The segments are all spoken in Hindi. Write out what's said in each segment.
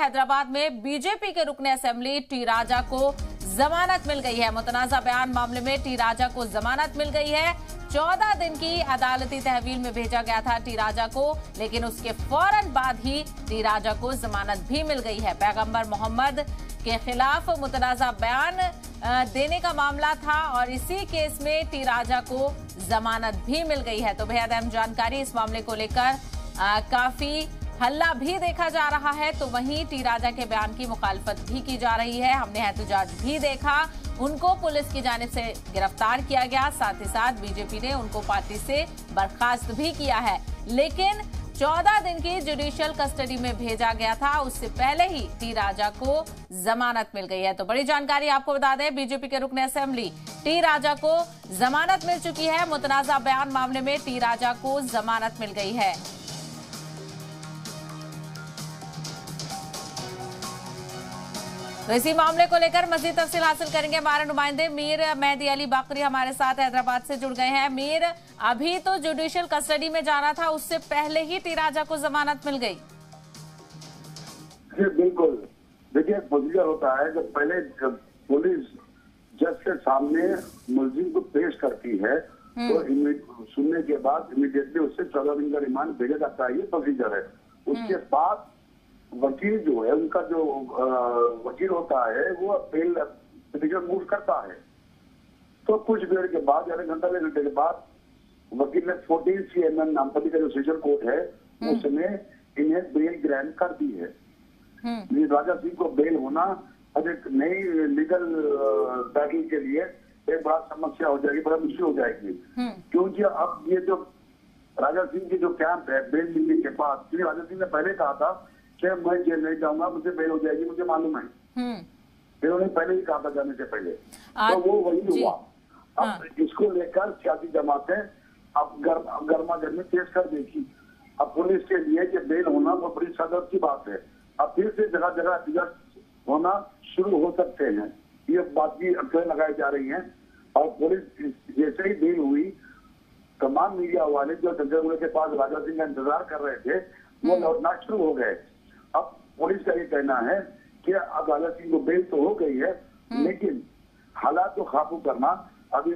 हैदराबाद में बीजेपी के रुकने असेंबली टी राजा को जमानत मिल गई है। मुतनाजा बयान मामले में टी राजा को जमानत मिल गई है। 14 दिन की अदालती तहवील में भेजा गया था टी राजा को, लेकिन उसके फौरन बाद ही टी राजा को जमानत भी मिल गई है। पैगंबर मोहम्मद के खिलाफ मुतनाजा बयान देने का मामला था और इसी केस में टी राजा को जमानत भी मिल गई है। तो बेहद अहम जानकारी इस मामले को लेकर काफी हल्ला भी देखा जा रहा है, तो वहीं टी राजा के बयान की मुखालफत भी की जा रही है। हमने एहतजाज भी देखा, उनको पुलिस की जानिब से गिरफ्तार किया गया, साथ ही साथ बीजेपी ने उनको पार्टी से बर्खास्त भी किया है। लेकिन 14 दिन की जुडिशियल कस्टडी में भेजा गया था, उससे पहले ही टी राजा को जमानत मिल गई है। तो बड़ी जानकारी आपको बता दें, बीजेपी के रुकने असेंबली टी राजा को जमानत मिल चुकी है। मुतनाजा बयान मामले में टी राजा को जमानत मिल गई है। तो इसी मामले को लेकर मजीद तफसील हासिल करेंगे। हमारे नुमाइंदे मीर मेहदी अली बाकरी हमारे साथ हैदराबाद से जुड़ गए हैं। मीर, अभी तो जुडिशियल कस्टडी में जाना था, उससे पहले ही टी राजा को जमानत मिल गई। जी बिल्कुल, देखिए प्रोसीजर होता है जब पहले जब पुलिस जज के सामने मुलजिम को पेश करती है तो सुनने के बाद इमीडिएटली उससे 14 दिन का रिमांड भेजा जाता है। ये प्रोसीजर है। उसके बाद वकील जो है, उनका जो वकील होता है वो अपील पिटीशन मूव करता है। तो कुछ देर के बाद, यानी घंटा 1 घंटे के बाद, वकील ने 14 CMM नामपल्ली का जो सेशन कोर्ट है उसने इन्हें बेल ग्रांट कर दी है। राजा सिंह को बेल होना अब एक नई लीगल बैटल के लिए एक बड़ा समस्या हो जाएगी, बड़ा मुश्किल हो जाएगी। क्योंकि अब ये जो राजा सिंह की जो कैंप है बेल मिलने के बाद, क्योंकि राजा सिंह ने पहले कहा था कि मैं जेल नहीं जाऊंगा, मुझे बेल हो जाएगी, मुझे मालूम है। फिर उन्होंने पहले ही कहा था जाने से पहले, तो वो वही हुआ। अब इसको लेकर सियासी जमातें अब गर्मा गर्मी पेश कर देगी। अब पुलिस के लिए कि बेल होना वो बड़ी सदर की बात है। अब फिर से जगह जगह एहतजाज होना शुरू हो सकते हैं, ये बात की अटकलें लगाई जा रही हैं। और पुलिस जैसे ही बेल हुई, तमाम मीडिया वाले जो जंगल के पास राजा सिंह का इंतजार कर रहे थे वो लौटना शुरू हो गए। अब पुलिस का ये कहना है कि अब राजा सिंह को बेल तो हो गई है, लेकिन हालात को काबू करना अभी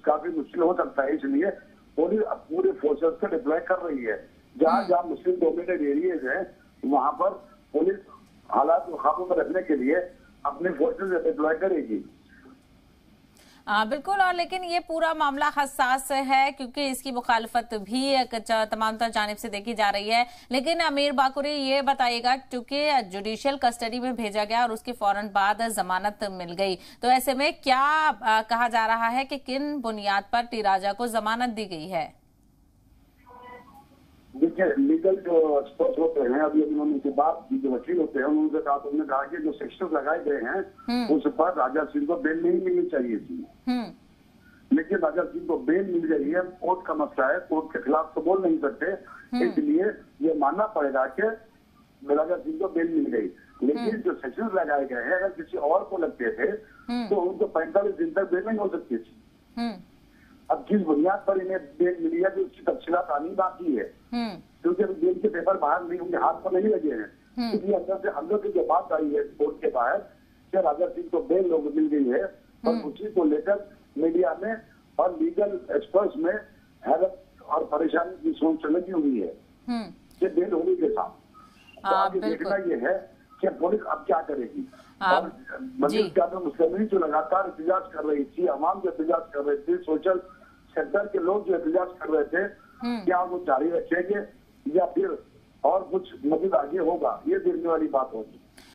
काफी मुश्किल हो सकता है। इसलिए पुलिस अब पूरे फोर्सेस को डिप्लॉय कर रही है। जहाँ जहाँ मुस्लिम डोमिनेटेड एरियाज है वहां पर पुलिस हालात को काबू में रखने के लिए अपने फोर्सेस डिप्लॉय करेगी। बिल्कुल। और लेकिन ये पूरा मामला हसास है क्योंकि इसकी मुखालफत भी तमाम जानिब से देखी जा रही है। लेकिन अमीर बाकुरी, ये बताइएगा, क्योंकि जुडिशियल कस्टडी में भेजा गया और उसके फौरन बाद जमानत मिल गई, तो ऐसे में क्या कहा जा रहा है कि किन बुनियाद पर टी राजा को जमानत दी गई है? देखिए, लीगल जो एक्सपर्ट होते हैं, अभी उनके बाद जो वकील होते हैं उन्होंने कहा कि जो सेक्शन लगाए गए हैं उस पर राजा सिंह को बेल नहीं मिलनी चाहिए थी। लेकिन राजा सिंह को बेल मिल गई है। कोर्ट का मसला है, कोर्ट के खिलाफ तो बोल नहीं सकते, इसलिए ये मानना पड़ेगा कि राजा सिंह को बेल मिल गई। लेकिन जो सेक्शन लगाए गए हैं अगर किसी और को लगते थे तो उनको 45 दिन तक बेल नहीं हो सकती थी। अब किस बुनियाद पर इन्हें बेल मिली है, जो उसकी तफसीलात आनी बाकी है, क्योंकि अभी बेल के पेपर बाहर नहीं, उनके हाथ पर नहीं लगे हैं। इसलिए अंदर की जो बात आई है कोर्ट के बाहर कि राजा सिंह को बेल मिल गई है, और उसी को लेकर मीडिया में और लीगल एक्सपर्ट्स में हैरत और परेशानी की सोच लगी हुई है कि बेल होने के साथ। तो आगे देखना यह है कि पुलिस अब क्या करेगी। और मुस्लिम जो लगातार एहतजाज कर रही थी, अवाम जो एहतजाज कर रहे थे, सोशल सेक्टर के लोग जो एहतजाज कर रहे थे, क्या वो जारी रखेंगे या फिर और कुछ मजीद आगे होगा, ये देखने वाली बात होगी।